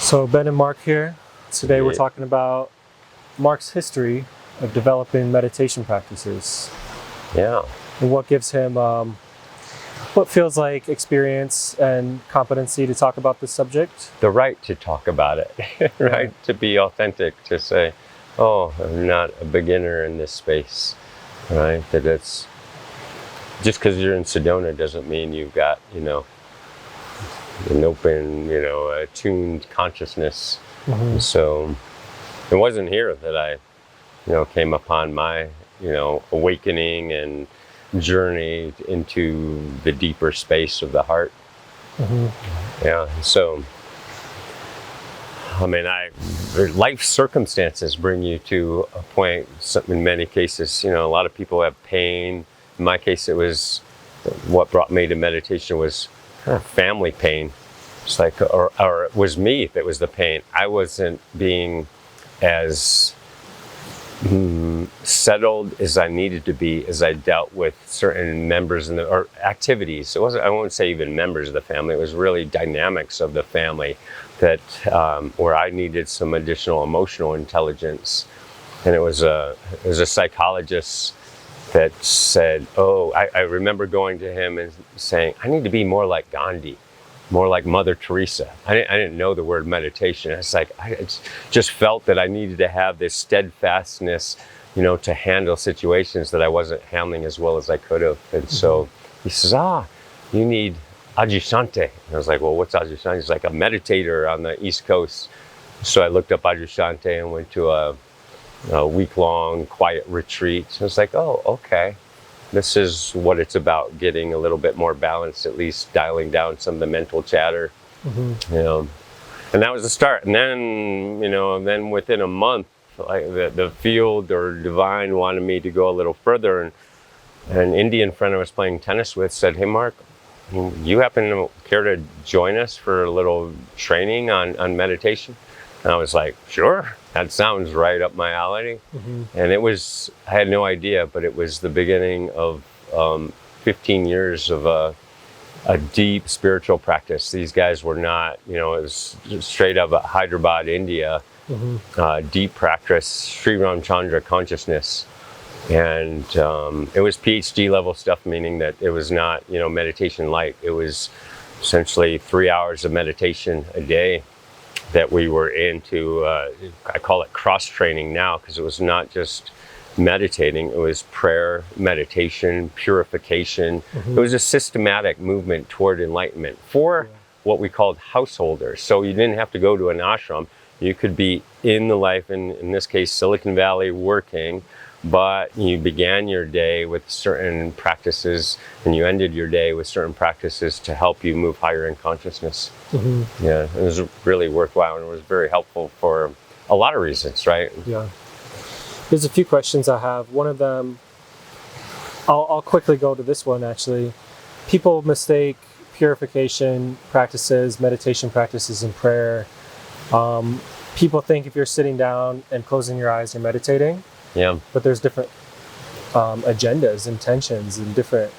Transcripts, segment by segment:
So Ben and Mark here. Today we're Yeah. talking about Mark's history of developing meditation practices Yeah. and what gives him what feels like experience and competency to talk about this subject. The right to talk about it, right? To be authentic, to say, oh, I'm not a beginner in this space, right? That it's just because you're in Sedona doesn't mean you've got, an open, attuned consciousness. Mm-hmm. So it wasn't here that I, came upon my, awakening and journey into the deeper space of the heart. Mm-hmm. Yeah. So, I mean, life circumstances bring you to a point. In many cases, a lot of people have pain. In my case, it was what brought me to meditation was family pain. It's like, or it was me that was the pain. I wasn't being as settled as I needed to be as I dealt with certain members or activities. It wasn't, I won't say even members of the family. It was really dynamics of the family that where I needed some additional emotional intelligence. And it was a psychologist that said, oh, I remember going to him and saying, I need to be more like Gandhi, more like Mother Teresa. I didn't know the word meditation. It's like, I just felt that I needed to have this steadfastness, to handle situations that I wasn't handling as well as I could have. And so he says, you need Adyashanti. And I was like, well, what's Adyashanti? He's like a meditator on the East Coast. So I looked up Adyashanti and went to a week-long quiet retreat. I was like, oh, okay. This is what it's about, getting a little bit more balanced, at least dialing down some of the mental chatter, and that was the start. And then, then within a month, like the field or divine wanted me to go a little further. And an Indian friend I was playing tennis with said, hey, Mark, you happen to care to join us for a little training on meditation? And I was like, sure, that sounds right up my alley. And I had no idea, but it was the beginning of 15 years of a deep spiritual practice. These guys were not, it was straight up Hyderabad, India, deep practice, Sri Ramchandra consciousness. And it was PhD level stuff, meaning that it was not, meditation light. It was essentially 3 hours of meditation a day that we were into. I call it cross training now, because it was not just meditating, it was prayer, meditation, purification. It was a systematic movement toward enlightenment for what we called householders. So you didn't have to go to an ashram. You could be in the life, in this case, Silicon Valley, working, but you began your day with certain practices and you ended your day with certain practices to help you move higher in consciousness. Yeah, it was really worthwhile, and it was very helpful for a lot of reasons, right? Yeah. There's a few questions I have. One of them, I'll quickly go to this one actually. People mistake purification practices, meditation practices, and prayer. People think if you're sitting down and closing your eyes, you're meditating. Yeah. But there's different agendas, intentions, and different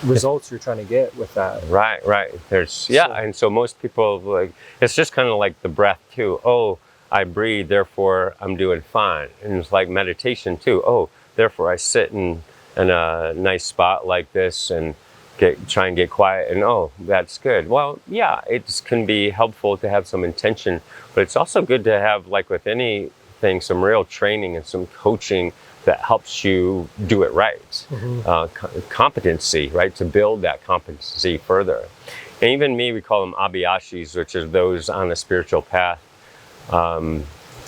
results you're trying to get with that. Right. And so most people, like, it's just kind of like the breath too. Oh, I breathe, therefore I'm doing fine. And it's like meditation too. Oh, therefore I sit in a nice spot like this and try and get quiet, and oh, that's good. Well, yeah, it can be helpful to have some intention, but it's also good to have, like with anything, some real training and some coaching that helps you do it right. Competency, right? To build that competency further. And even me, we call them abhyashis, which are those on a spiritual path,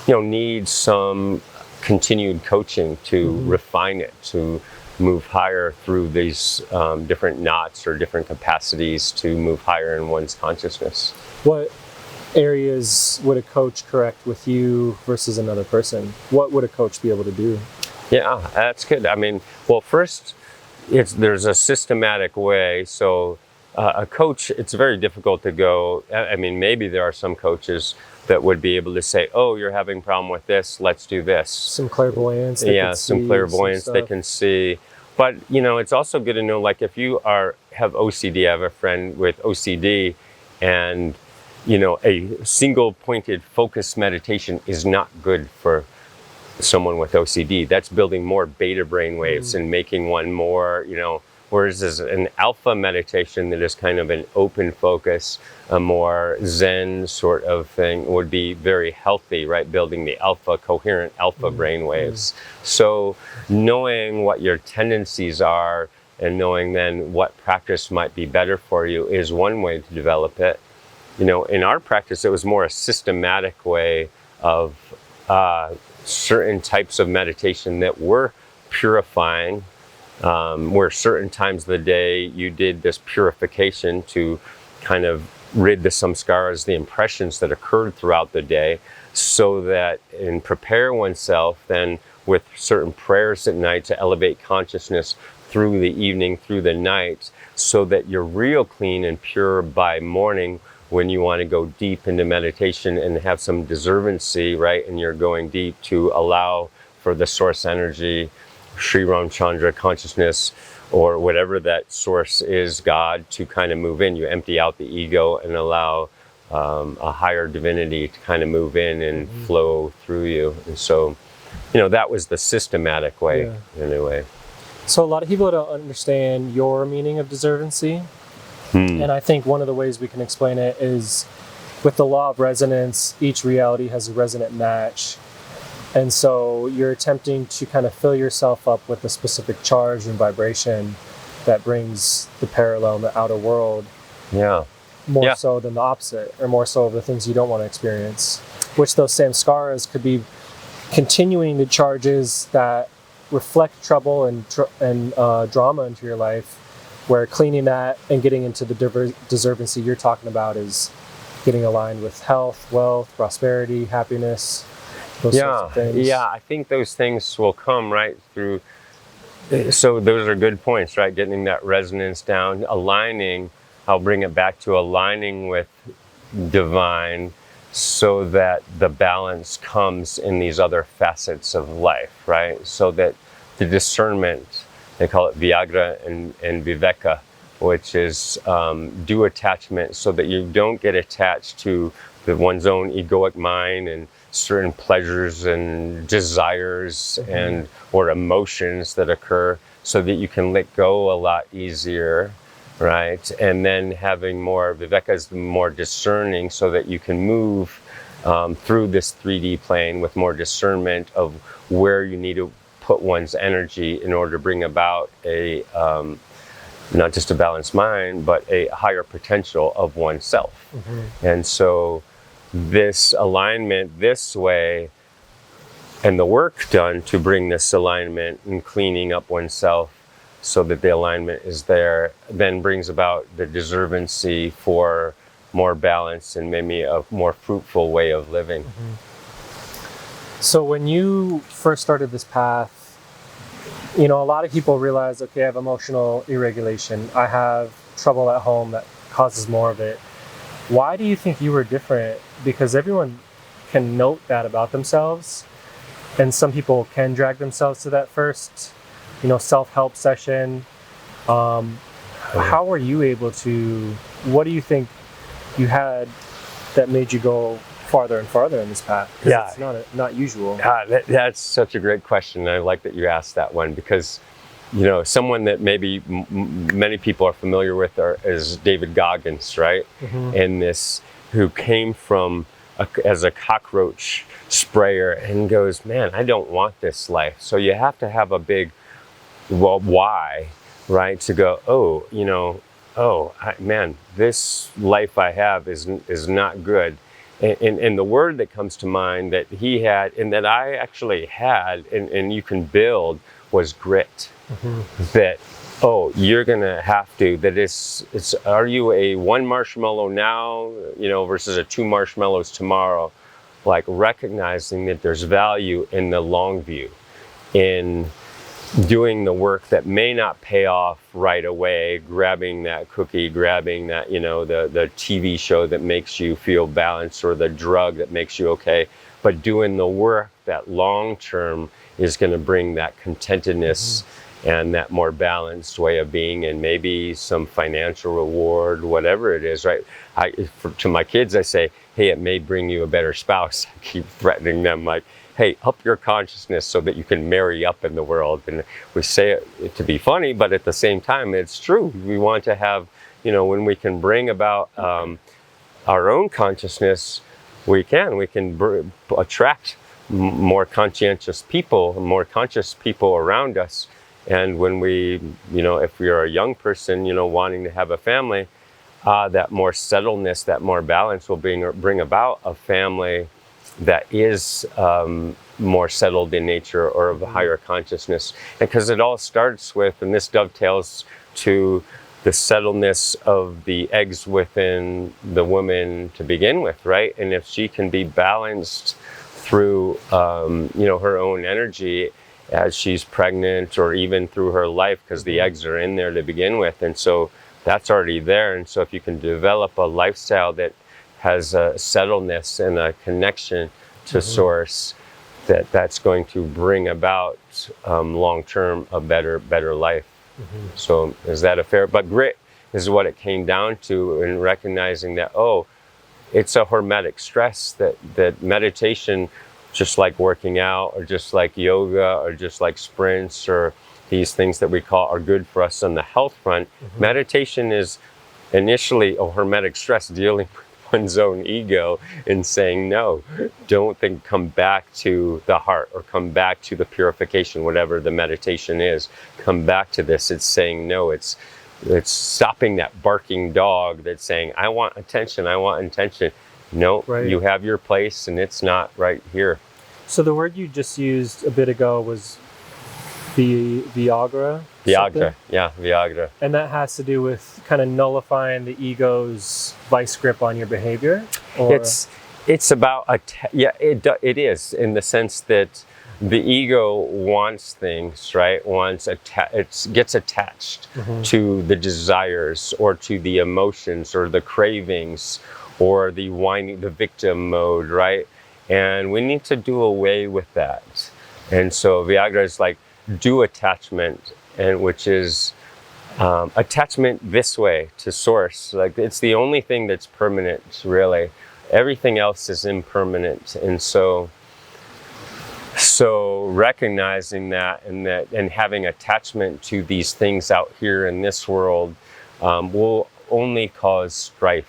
need some continued coaching to refine it, to move higher through these different knots or different capacities to move higher in one's consciousness. What areas would a coach correct with you versus another person? What would a coach be able to do? Yeah, that's good. I mean, well, first, there's a systematic way. So a coach, it's very difficult to go. I mean, maybe there are some coaches that would be able to say, oh, you're having a problem with this, let's do this. Some clairvoyance. Some clairvoyance they can see. But, it's also good to know, like if you have OCD, I have a friend with OCD, and a single pointed focused meditation is not good for someone with OCD. That's building more beta brain waves and making one more, whereas as an alpha meditation that is kind of an open focus, a more Zen sort of thing would be very healthy, right? Building the coherent alpha brain waves. So knowing what your tendencies are and knowing then what practice might be better for you is one way to develop it. In our practice, it was more a systematic way of certain types of meditation that were purifying, where certain times of the day you did this purification to kind of rid the samskaras, the impressions that occurred throughout the day, so that and prepare oneself then with certain prayers at night to elevate consciousness through the evening, through the night, so that you're real clean and pure by morning when you want to go deep into meditation and have some deservancy, right? And you're going deep to allow for the source energy, Sri Ram Chandra consciousness, or whatever that source is, God, to kind of move in. You empty out the ego and allow a higher divinity to kind of move in and flow through you. And so, that was the systematic way, anyway. So a lot of people don't understand your meaning of deservancy. And I think one of the ways we can explain it is with the law of resonance, each reality has a resonant match. And so you're attempting to kind of fill yourself up with a specific charge and vibration that brings the parallel in the outer world more so than the opposite, or more so of the things you don't want to experience, which those samskaras could be continuing the charges that reflect trouble and drama into your life, where cleaning that and getting into the deservancy you're talking about is getting aligned with health, wealth, prosperity, happiness, those sorts of things. Yeah, I think those things will come right through. So those are good points, right? Getting that resonance down, aligning, I'll bring it back to aligning with divine so that the balance comes in these other facets of life, right? So that the discernment, they call it Viagra and Viveka, which is due attachment, so that you don't get attached to one's own egoic mind and certain pleasures and desires and or emotions that occur, so that you can let go a lot easier, right? And then having more Viveka is more discerning, so that you can move through this 3D plane with more discernment of where you need to put one's energy in order to bring about a not just a balanced mind, but a higher potential of oneself. And so this alignment this way, and the work done to bring this alignment and cleaning up oneself so that the alignment is there, then brings about the deservancy for more balance and maybe a more fruitful way of living. So when you first started this path, a lot of people realize, okay, I have emotional irregulation. I have trouble at home that causes more of it. Why do you think you were different? Because everyone can note that about themselves. And some people can drag themselves to that first, self-help session. How were you able to, what do you think you had that made you go farther and farther in this path? It's not usual. That's such a great question. I like that you asked that one, because someone that maybe many people are familiar with is David Goggins, right? And who came from as a cockroach sprayer and goes, man, I don't want this life. So you have to have a big why, right? To go, man, this life I have is not good. And the word that comes to mind that he had, and that I actually had, and you can build, was grit. That, you're gonna have to, that it's are you a 1 marshmallow now, versus a 2 marshmallows tomorrow? Like recognizing that there's value in the long view, in doing the work that may not pay off right away, grabbing that cookie, grabbing that, the TV show that makes you feel balanced, or the drug that makes you okay, but doing the work that long term is going to bring that contentedness and that more balanced way of being, and maybe some financial reward, whatever it is, right? To my kids, I say, hey, it may bring you a better spouse. I keep threatening them, like, hey, up your consciousness so that you can marry up in the world. And we say it to be funny, but at the same time, it's true. We want to have, when we can bring about our own consciousness, we can attract more conscientious people, more conscious people around us. And when we, if we are a young person, wanting to have a family, that more settledness, that more balance will bring about a family that is more settled in nature, or of a higher consciousness. Because it all starts with, and this dovetails to the settledness of the eggs within the woman to begin with, right? And if she can be balanced through, her own energy as she's pregnant, or even through her life, because the eggs are in there to begin with. And so that's already there. And so if you can develop a lifestyle that has a settledness and a connection to source, that's going to bring about long-term a better life. So is that a fair? But grit is what it came down to, in recognizing that, it's a hormetic stress, that meditation, just like working out, or just like yoga, or just like sprints, or these things that we call are good for us on the health front. Meditation is initially a hormetic stress, dealing with one's own ego and saying, no, don't think, come back to the heart, or come back to the purification, whatever the meditation is, come back to this. It's saying no. It's stopping that barking dog that's saying, I want attention, I want attention. No, right. You have your place, and it's not right here. So the word you just used a bit ago was Viagra? Viagra, yeah, Viagra. And that has to do with kind of nullifying the ego's vice grip on your behavior? Or? It's about, it is, in the sense that the ego wants things, right? It gets attached to the desires, or to the emotions, or the cravings, or the whining, the victim mode, right? And we need to do away with that. And so Viagra is like, do attachment, and which is attachment this way to source. Like, it's the only thing that's permanent, really. Everything else is impermanent. And so recognizing that, and having attachment to these things out here in this world will only cause strife,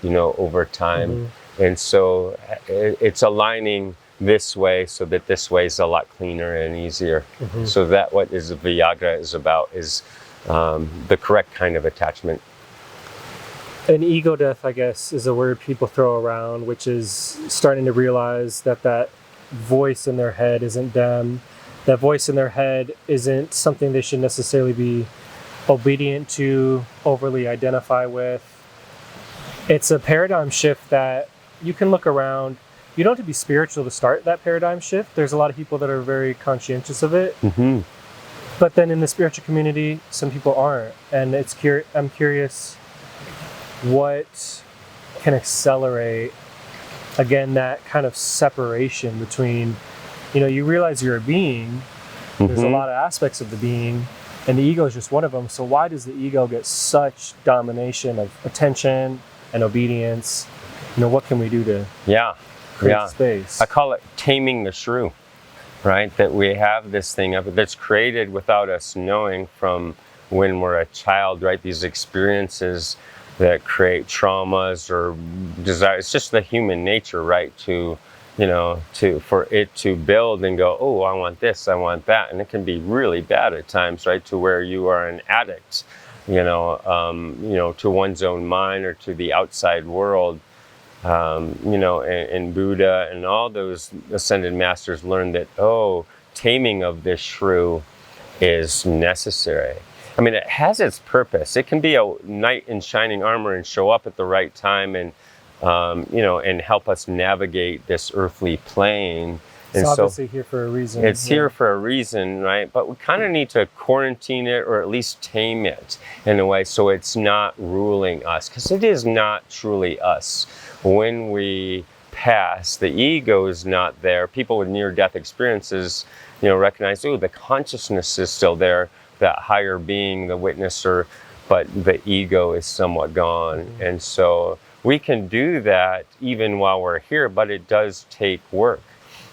over time. And so it's aligning this way, so that this way is a lot cleaner and easier. So that what is Viagra is about, is the correct kind of attachment. And ego death, I guess, is a word people throw around, which is starting to realize that voice in their head isn't them. That voice in their head isn't something they should necessarily be obedient to, overly identify with. It's a paradigm shift that you can look around. You don't have to be spiritual to start that paradigm shift. There's a lot of people that are very conscientious of it. But then in the spiritual community, some people aren't. And I'm curious what can accelerate, again, that kind of separation between, you realize you're a being. There's a lot of aspects of the being, and the ego is just one of them. So why does the ego get such domination of attention and obedience? What can we do to create space? I call it taming the shrew, right? That we have this thing that's created without us knowing, from when we're a child, right? These experiences that create traumas or desire. It's just the human nature, right? For it to build and go, oh, I want this, I want that. And it can be really bad at times, right? To where you are an addict, to one's own mind, or to the outside world. And Buddha and all those ascended masters learned that, taming of this shrew is necessary. I mean, it has its purpose. It can be a knight in shining armor and show up at the right time, and and help us navigate this earthly plane It's obviously here for a reason. It's here for a reason, right? But we kind of need to quarantine it or at least tame it in a way so it's not ruling us, because it is not truly us. When we pass, the ego is not there. People with near-death experiences, recognize, the consciousness is still there, that higher being, the witnesser, but the ego is somewhat gone. Mm-hmm. And so we can do that even while we're here, but it does take work.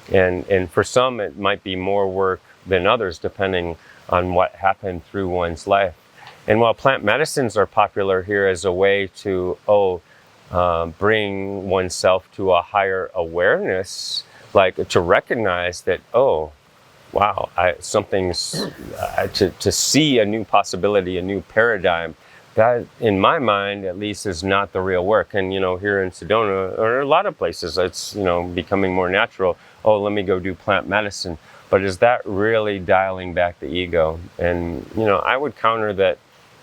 And for some, it might be more work than others, depending on what happened through one's life. And while plant medicines are popular here as a way to, bring oneself to a higher awareness, like to recognize that, wow, to see a new possibility, a new paradigm, that in my mind, at least, is not the real work. And, here in Sedona, or a lot of places, it's, becoming more natural. Let me go do plant medicine. But is that really dialing back the ego? And, I would counter that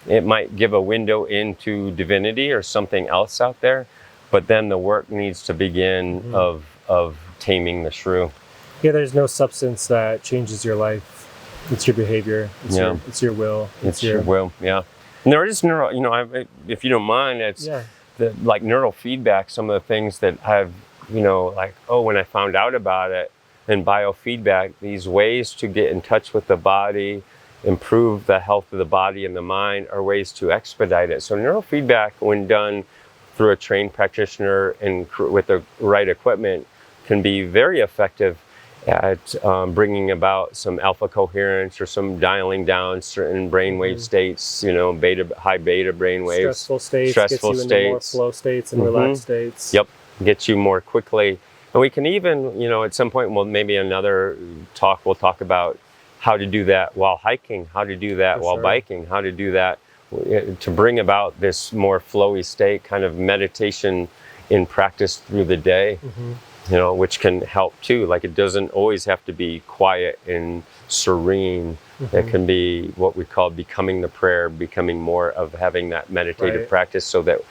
it might give a window into divinity or something else out there, but then the work needs to begin of taming the shrew. Yeah, there's no substance that changes your life. It's your behavior. It's your will. It's your will, yeah. And there is if you don't mind, it's the neural feedback, some of the things that I've, when I found out about it, and biofeedback, these ways to get in touch with the body, improve the health of the body and the mind, are ways to expedite it. So neurofeedback, when done through a trained practitioner and with the right equipment, can be very effective at bringing about some alpha coherence or some dialing down certain brainwave states, high beta brainwaves. Stressful states, gets you into more flow states and relaxed states. Yep, gets you more quickly. And we can even, at some point, maybe another talk, we'll talk about how to do that while hiking, how to do that while biking, how to do that to bring about this more flowy state, kind of meditation in practice through the day. Which can help too. Like, it doesn't always have to be quiet and serene. It can be what we call becoming the prayer, becoming more of having that meditative practice, so that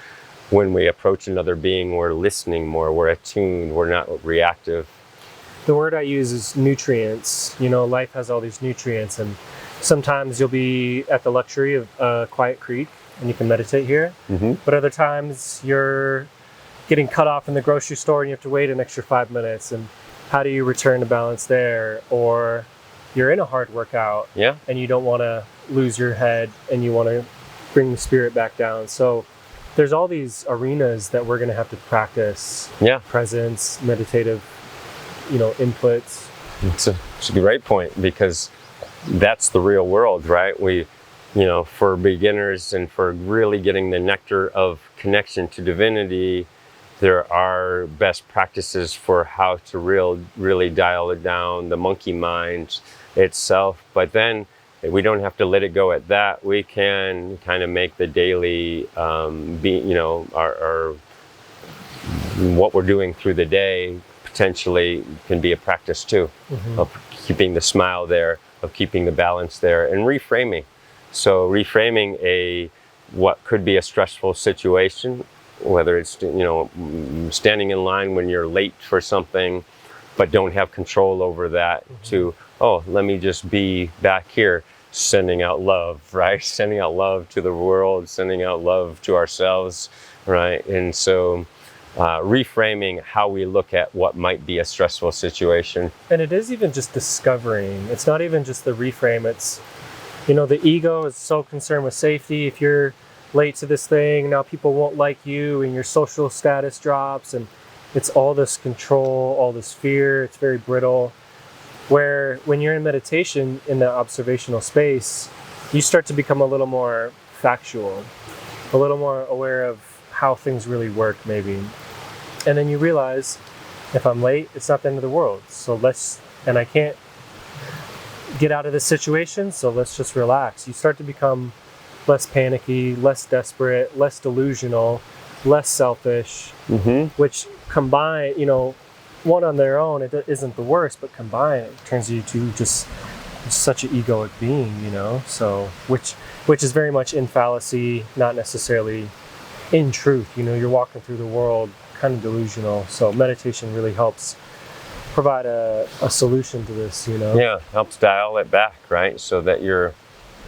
when we approach another being, we're listening more, we're attuned, we're not reactive. The word I use is nutrients. Life has all these nutrients, and sometimes you'll be at the luxury of a quiet creek and you can meditate here. But other times you're getting cut off in the grocery store and you have to wait an extra 5 minutes, and how do you return to balance there? Or you're in a hard workout and you don't want to lose your head and you want to bring the spirit back down. So there's all these arenas that we're going to have to practice. Presence, meditative, inputs. It's a great point, because that's the real world, right? We, for beginners and for really getting the nectar of connection to divinity, there are best practices for how to really dial it down, the monkey mind itself. But then we don't have to let it go at that. We can kind of make the daily, our what we're doing through the day potentially can be a practice too, of keeping the smile there, of keeping the balance there, and reframing. So reframing what could be a stressful situation, whether it's, standing in line when you're late for something, but don't have control over that, to, let me just be back here, sending out love, right? Sending out love to the world, sending out love to ourselves, right? And so reframing how we look at what might be a stressful situation. And it is even just discovering. It's not even just the reframe. It's, the ego is so concerned with safety. If you're late to this thing, now people won't like you and your social status drops, and it's all this control, all this fear. It's very brittle. Where when you're in meditation, in the observational space, you start to become a little more factual, a little more aware of how things really work, maybe. And then you realize, if I'm late, it's not the end of the world. And I can't get out of this situation, so let's just relax. You start to become less panicky, less desperate, less delusional, less selfish, which combine, one on their own, it isn't the worst, but combined, it turns you to just such an egoic being, so, which is very much in fallacy, not necessarily in truth. You're walking through the world kind of delusional. So meditation really helps provide a solution to this, you know? Yeah, helps dial it back, right? So that you're,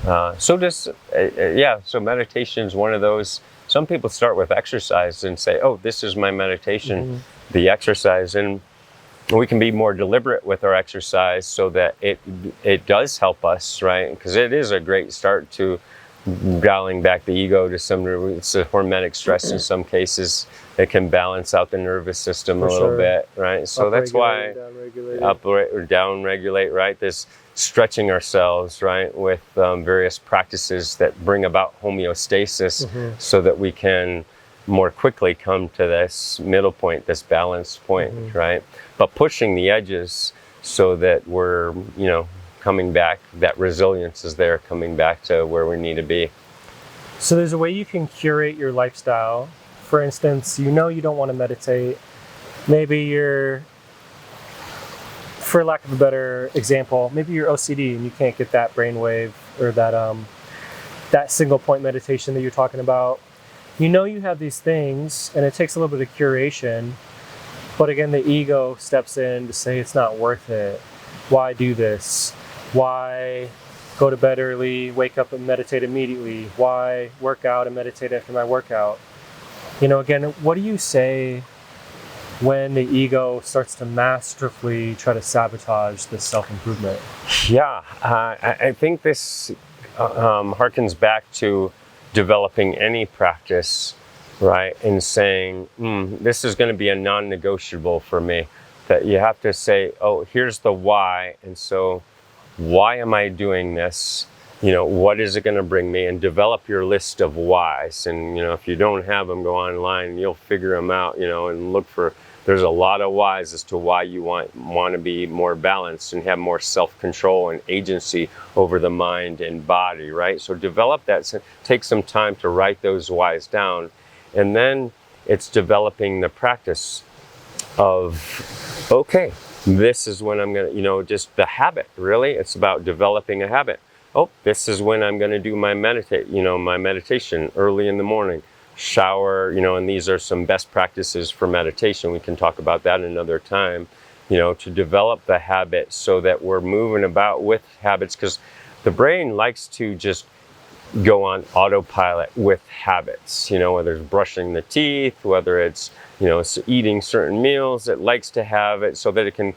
so meditation is one of those. Some people start with exercise and say, oh, this is my meditation, the exercise. And we can be more deliberate with our exercise so that it does help us, right? Because it is a great start to dialing back the ego to some. It's a hormetic stress in some cases. It can balance out the nervous system a little bit, right? So that's why uprate or down regulate, right? This stretching ourselves, right, with various practices that bring about homeostasis, so that we can more quickly come to this middle point, this balance point, right? But pushing the edges so that we're, coming back, that resilience is there, coming back to where we need to be. So there's a way you can curate your lifestyle. For instance, you don't want to meditate. Maybe you're, for lack of a better example, maybe you're OCD and you can't get that brainwave or that single point meditation that you're talking about. You have these things, and it takes a little bit of curation, but again, the ego steps in to say it's not worth it. Why do this? Why go to bed early, wake up and meditate immediately? Why work out and meditate after my workout? Again, what do you say when the ego starts to masterfully try to sabotage this self-improvement? Yeah, I think this harkens back to developing any practice, right? And saying, this is going to be a non-negotiable for me. That you have to say, oh, here's the why. And so why am I doing this? What is it going to bring me? And develop your list of whys. And, if you don't have them, go online and you'll figure them out, and look for, there's a lot of whys as to why you want to be more balanced and have more self-control and agency over the mind and body, right? So develop that, take some time to write those whys down. And then it's developing the practice of, okay, this is when I'm going to, just the habit, really. It's about developing a habit. Oh, this is when I'm going to do my meditation early in the morning. Shower, and these are some best practices for meditation. We can talk about that another time, to develop the habit so that we're moving about with habits, because the brain likes to just go on autopilot with habits, whether it's brushing the teeth, whether it's, eating certain meals. It likes to have it so that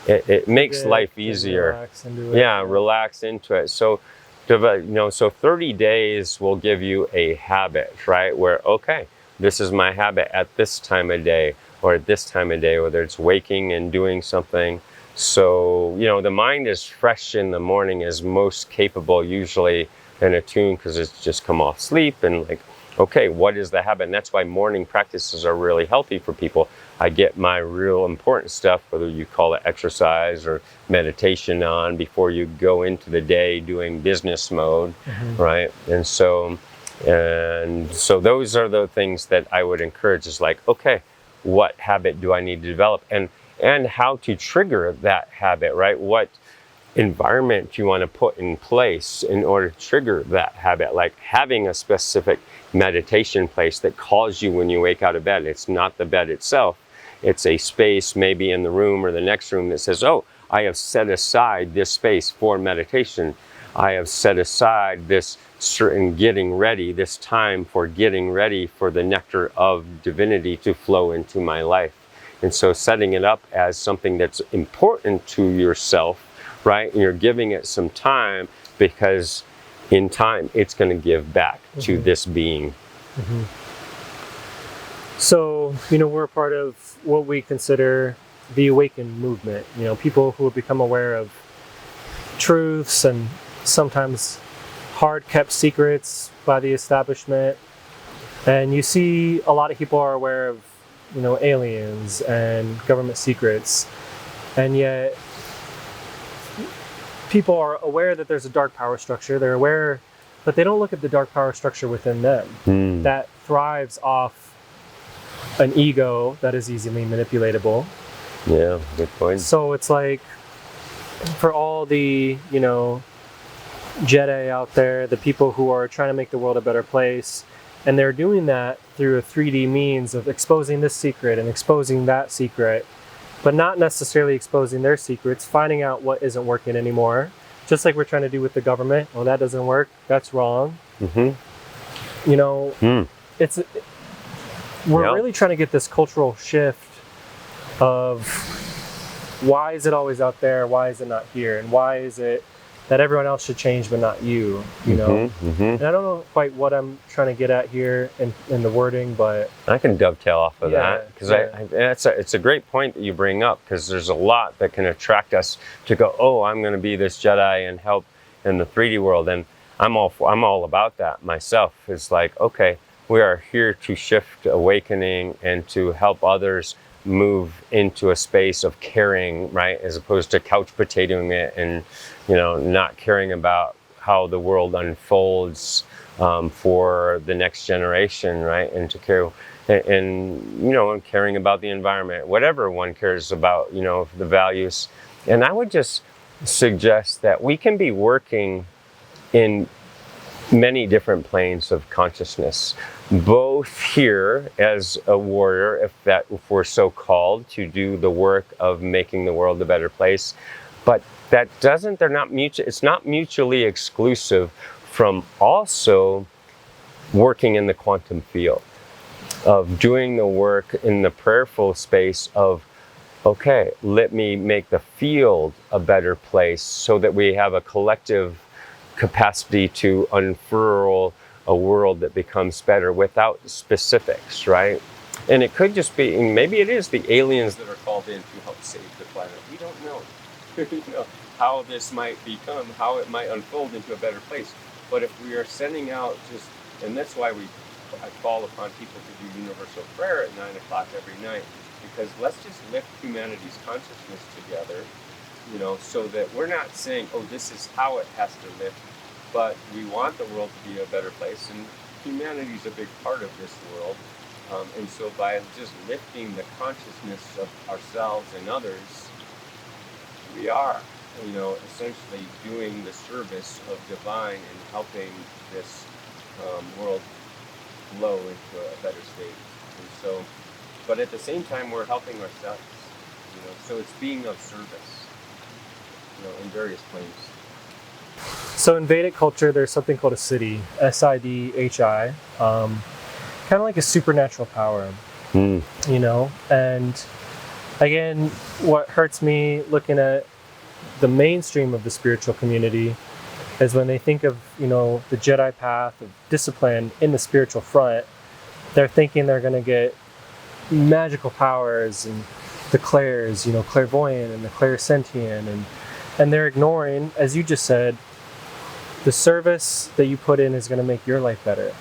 it makes life easier. Relax into it. So, so 30 days will give you a habit, right? Where, okay, this is my habit at this time of day, or at this time of day, whether it's waking and doing something. So, the mind is fresh in the morning, is most capable usually and attuned, because it's just come off sleep and like, okay, what is the habit? And that's why morning practices are really healthy for people. I get my real important stuff, whether you call it exercise or meditation, on before you go into the day doing business mode, right? And so those are the things that I would encourage, is like, okay, what habit do I need to develop? And how to trigger that habit, right? What environment you want to put in place in order to trigger that habit, like having a specific meditation place that calls you when you wake out of bed. It's not the bed itself. It's a space maybe in the room or the next room that says, oh, I have set aside this space for meditation. I have set aside this certain getting ready, this time for getting ready for the nectar of divinity to flow into my life. And so setting it up as something that's important to yourself, right? And you're giving it some time, because in time it's going to give back to this being. So, we're a part of what we consider the awakened movement. People who have become aware of truths and sometimes hard-kept secrets by the establishment. And you see a lot of people are aware of, aliens and government secrets. And yet people are aware that there's a dark power structure. They're aware, but they don't look at the dark power structure within them that thrives off an ego that is easily manipulatable. Yeah, good point. So it's like, for all the, Jedi out there, the people who are trying to make the world a better place, and they're doing that through a 3D means of exposing this secret and exposing that secret. but not necessarily exposing their secrets, finding out what isn't working anymore. Just like we're trying to do with the government. Oh, that doesn't work. That's wrong. You know, it's we're really trying to get this cultural shift of why is it always out there? Why is it not here? And why is it that everyone else should change but not you? You know, and I don't know quite what I'm trying to get at here in the wording, but I can dovetail off of that because it's a great point that you bring up, because there's a lot that can attract us to go, oh, I'm going to be this Jedi and help in the 3D world, and I'm all about that myself. It's like, okay, we are here to shift awakening and to help others move into a space of caring, right, as opposed to couch potatoing it and, you know, not caring about how the world unfolds for the next generation, right, and to care and you know, and caring about the environment, whatever one cares about, you know, the values. And I would just suggest that we can be working in many different planes of consciousness, both here as a warrior, if we're so called to do the work of making the world a better place, but it's not mutually exclusive from also working in the quantum field, of doing the work in the prayerful space of, okay, let me make the field a better place so that we have a collective capacity to unfurl a world that becomes better without specifics, right? And it could just be, and maybe it is the aliens that are called in to help save the planet. We don't know, you know, how this might become, how it might unfold into a better place. But if we are sending out just, and that's why I call upon people to do universal prayer at 9 o'clock every night, because let's just lift humanity's consciousness together, you know, so that we're not saying, oh, this is how it has to live, but we want the world to be a better place, and humanity is a big part of this world. And so by just lifting the consciousness of ourselves and others, we are, you know, essentially doing the service of divine and helping this world flow into a better state. And so, but at the same time, we're helping ourselves, you know, so it's being of service, you know, in various planes. So in Vedic culture, there's something called a siddhi, S-I-D-H-I, kind of like a supernatural power, you know? And again, what hurts me looking at the mainstream of the spiritual community is when they think of, you know, the Jedi path of discipline in the spiritual front, they're thinking they're going to get magical powers and the clairs, you know, clairvoyant and the clairsentient, and they're ignoring, as you just said, the service that you put in is going to make your life better.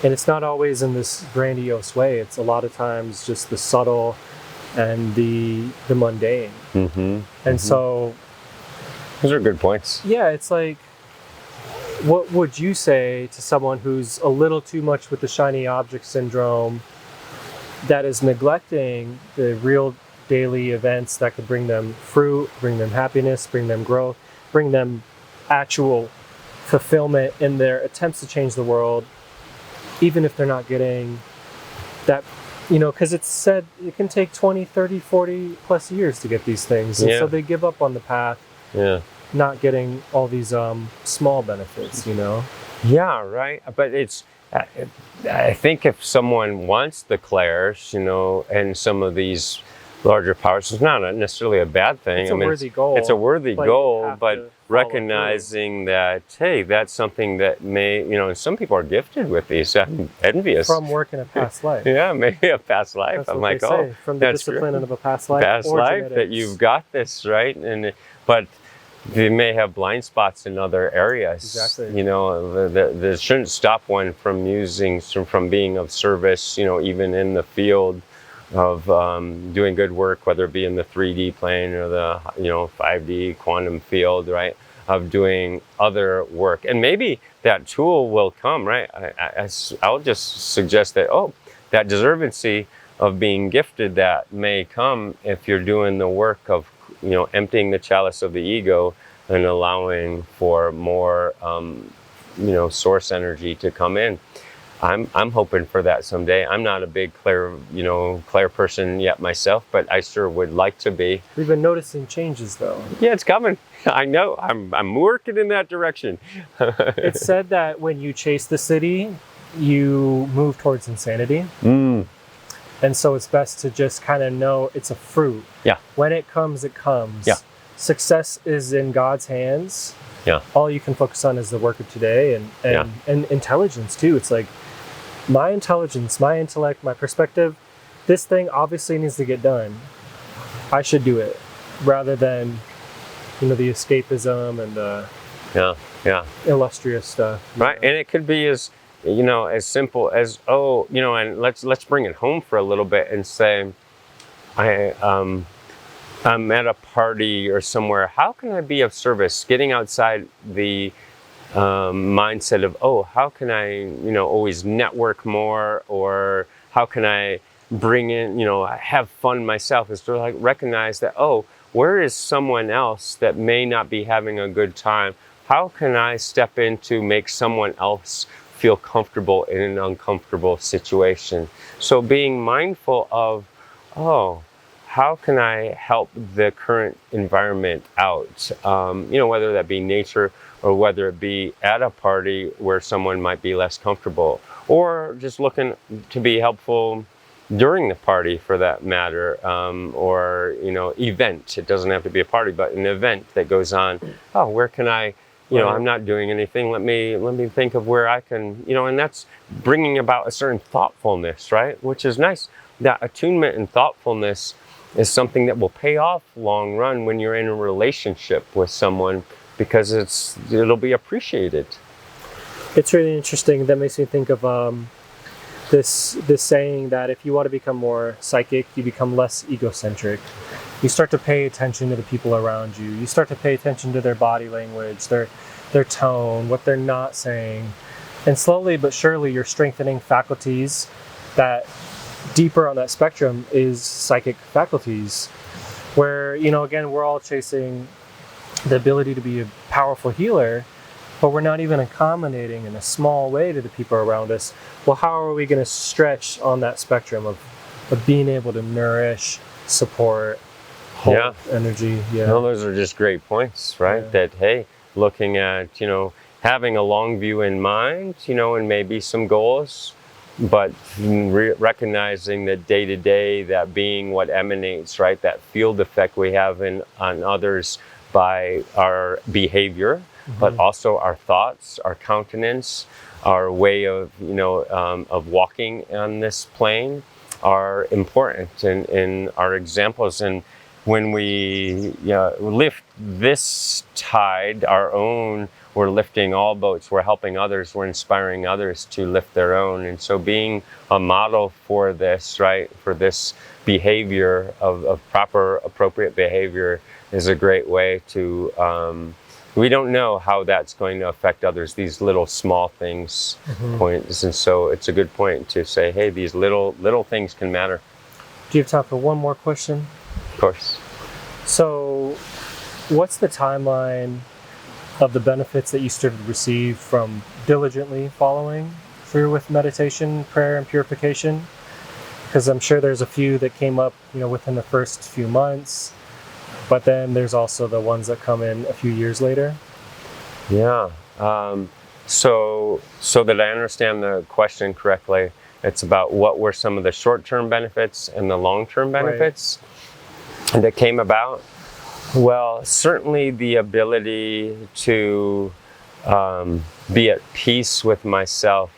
And it's not always in this grandiose way. It's a lot of times just the subtle and the mundane. And so, those are good points. Yeah, it's like, what would you say to someone who's a little too much with the shiny object syndrome, that is neglecting the real daily events that could bring them fruit, bring them happiness, bring them growth, bring them actual fulfillment in their attempts to change the world, even if they're not getting that, you know, because it's said it can take 20, 30, 40 plus years to get these things. And so they give up on the path, not getting all these small benefits, you know? Yeah, right. But it's, I think if someone wants the clairs, you know, and some of these larger powers, it's not necessarily a bad thing. It's a worthy goal. It's a worthy goal, but recognizing that, hey, that's something that may, you know, and some people are gifted with these. I'm envious. From work in a past life. Yeah, maybe a past life. That's I'm what like, they say, from the discipline of a past life. Past life, genetics. that you've got this, right? And but they may have blind spots in other areas. Exactly. You know, that shouldn't stop one from from being of service, you know, even in the field of doing good work, whether it be in the 3D plane or the, you know, 5D quantum field, right? Of doing other work. And maybe that tool will come, right? I'll just suggest that, that deservancy of being gifted, that may come if you're doing the work of, you know, emptying the chalice of the ego and allowing for more, you know, source energy to come in. I'm hoping for that someday. I'm not a big Claire person yet myself, but I sure would like to be. We've been noticing changes though. Yeah, it's coming. I know. I'm working in that direction. It's said that when you chase the city, you move towards insanity. And so it's best to just kind of know it's a fruit. Yeah. When it comes, it comes. Yeah. Success is in God's hands. Yeah. All you can focus on is the work of today and intelligence too. It's like my intelligence, my intellect, my perspective, this thing obviously needs to get done. I should do it rather than, the escapism and the illustrious stuff. Right. And it could be as simple as, and let's bring it home for a little bit and say, I'm at a party or somewhere. How can I be of service? Getting outside the mindset of, how can I, always network more, or how can I bring in, have fun myself, is to like recognize that, where is someone else that may not be having a good time? How can I step in to make someone else feel comfortable in an uncomfortable situation? So being mindful of, how can I help the current environment out? Whether that be nature or whether it be at a party where someone might be less comfortable, or just looking to be helpful during the party for that matter, or event. It doesn't have to be a party, but an event that goes on. Where can I? I'm not doing anything. Let me think of where I can. And that's bringing about a certain thoughtfulness, right? Which is nice. That attunement and thoughtfulness is something that will pay off long run when you're in a relationship with someone, because it'll be appreciated. It's really interesting. That makes me think of this saying that if you want to become more psychic, you become less egocentric. You start to pay attention to the people around you. You start to pay attention to their body language, their tone, what they're not saying. And slowly but surely you're strengthening faculties that deeper on that spectrum is psychic faculties, where, again, we're all chasing the ability to be a powerful healer, but we're not even accommodating in a small way to the people around us. Well, how are we going to stretch on that spectrum of being able to nourish, support, hold energy? Those are just great points, right? That, hey, looking at, having a long view in mind, and maybe some goals, but recognizing that day to day, that being what emanates, right? That field effect we have on others by our behavior, but also our thoughts, our countenance, our way of, of walking on this plane are important in our examples. And when we lift this tide, our own, we're lifting all boats, we're helping others, we're inspiring others to lift their own. And so being a model for this, right, for this behavior of proper, appropriate behavior is a great way to, we don't know how that's going to affect others, these little small things, points. And so it's a good point to say, hey, these little things can matter. Do you have time for one more question? Of course. So what's the timeline of the benefits that you started to receive from diligently following through with meditation, prayer, and purification? Because I'm sure there's a few that came up, within the first few months, but then there's also the ones that come in a few years later. Yeah. So that I understand the question correctly, it's about what were some of the short-term benefits and the long-term benefits that came about. Well, certainly the ability to be at peace with myself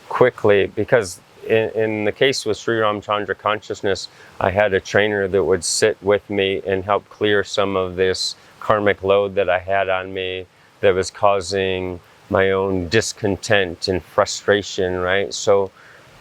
quickly, because in the case with Sri Ramchandra consciousness, I had a trainer that would sit with me and help clear some of this karmic load that I had on me that was causing my own discontent and frustration, right? So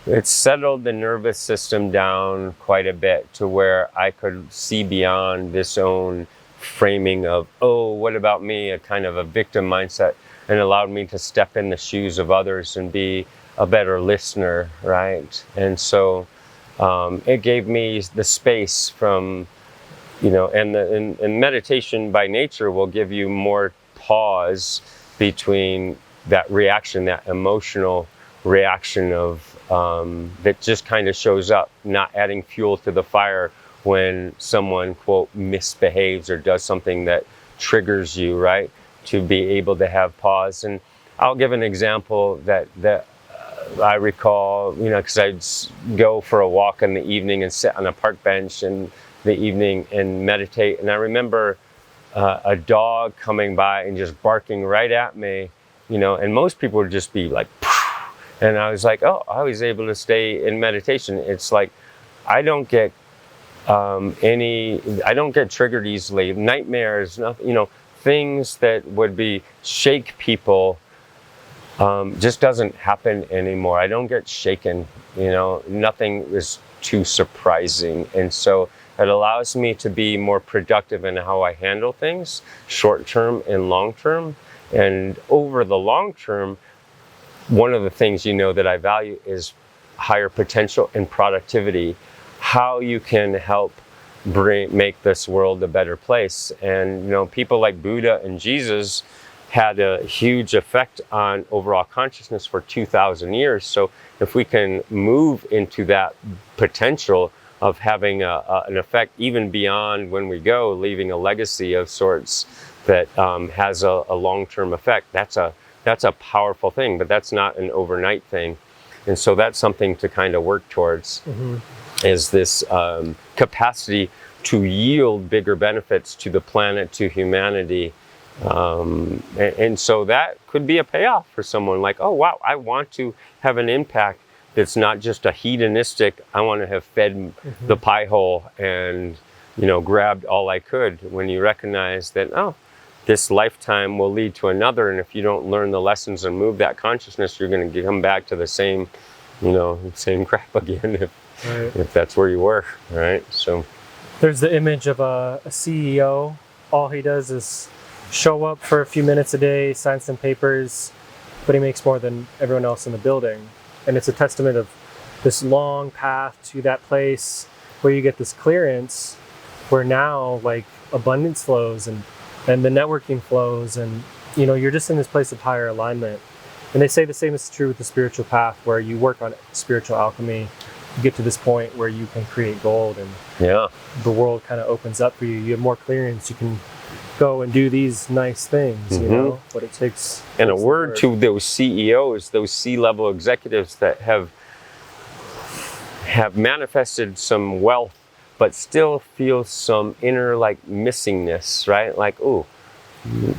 it settled the nervous system down quite a bit to where I could see beyond this own framing of, what about me, a kind of a victim mindset, and allowed me to step in the shoes of others and be a better listener, right? And so it gave me the space from, and meditation by nature will give you more pause between that reaction, that emotional reaction of that just kind of shows up, not adding fuel to the fire when someone, quote, misbehaves or does something that triggers you, right? To be able to have pause. And I'll give an example that I recall, because I'd go for a walk in the evening and sit on a park bench in the evening and meditate. And I remember a dog coming by and just barking right at me, and most people would just be like, and I was like, oh, I was able to stay in meditation. It's like, I don't get I don't get triggered easily. Nightmares, nothing, things that would shake people, just doesn't happen anymore. I don't get shaken, nothing is too surprising. And so it allows me to be more productive in how I handle things, short term and long term. And over the long term, one of the things that I value is higher potential and productivity, how you can help make this world a better place. And people like Buddha and Jesus had a huge effect on overall consciousness for 2,000 years. So if we can move into that potential of having an effect even beyond when we go, leaving a legacy of sorts that has a long-term effect, that's a powerful thing, but that's not an overnight thing. And so that's something to kind of work towards, is this capacity to yield bigger benefits to the planet, to humanity. And so that could be a payoff for someone like, oh, wow, I want to have an impact that's not just a hedonistic, I want to have fed the pie hole and, grabbed all I could, when you recognize that, oh, this lifetime will lead to another. And if you don't learn the lessons and move that consciousness, you're going to come back to the same, same crap again if that's where you were, right? So there's the image of a CEO. All he does is show up for a few minutes a day, sign some papers, but he makes more than everyone else in the building. And it's a testament of this long path to that place where you get this clearance, where now like abundance flows and the networking flows, and you're just in this place of higher alignment. And they say the same is true with the spiritual path, where you work on spiritual alchemy, you get to this point where you can create gold, and the world kind of opens up for you. You have more clearance, you can go and do these nice things, but it takes... And a word to those CEOs, those C-level executives that have manifested some wealth, but still feel some inner missingness, right? Like, oh,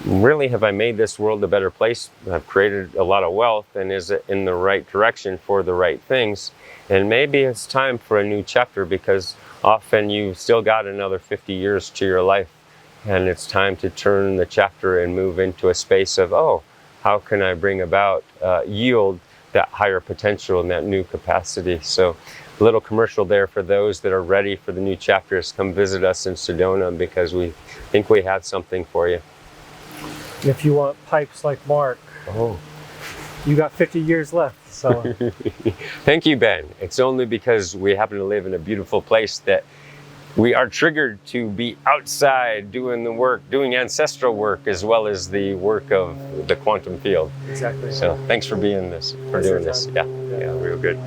really, have I made this world a better place? I've created a lot of wealth, and is it in the right direction for the right things? And maybe it's time for a new chapter, because often you've still got another 50 years to your life. And it's time to turn the chapter and move into a space of, oh, how can I bring about yield that higher potential and that new capacity? So a little commercial there for those that are ready for the new chapters. Come visit us in Sedona, because we think we have something for you. If you want pipes like Mark, you got 50 years left. So thank you, Ben. It's only because we happen to live in a beautiful place that we are triggered to be outside doing the work, doing ancestral work, as well as the work of the quantum field. Exactly. So thanks for doing this. Yeah, real good.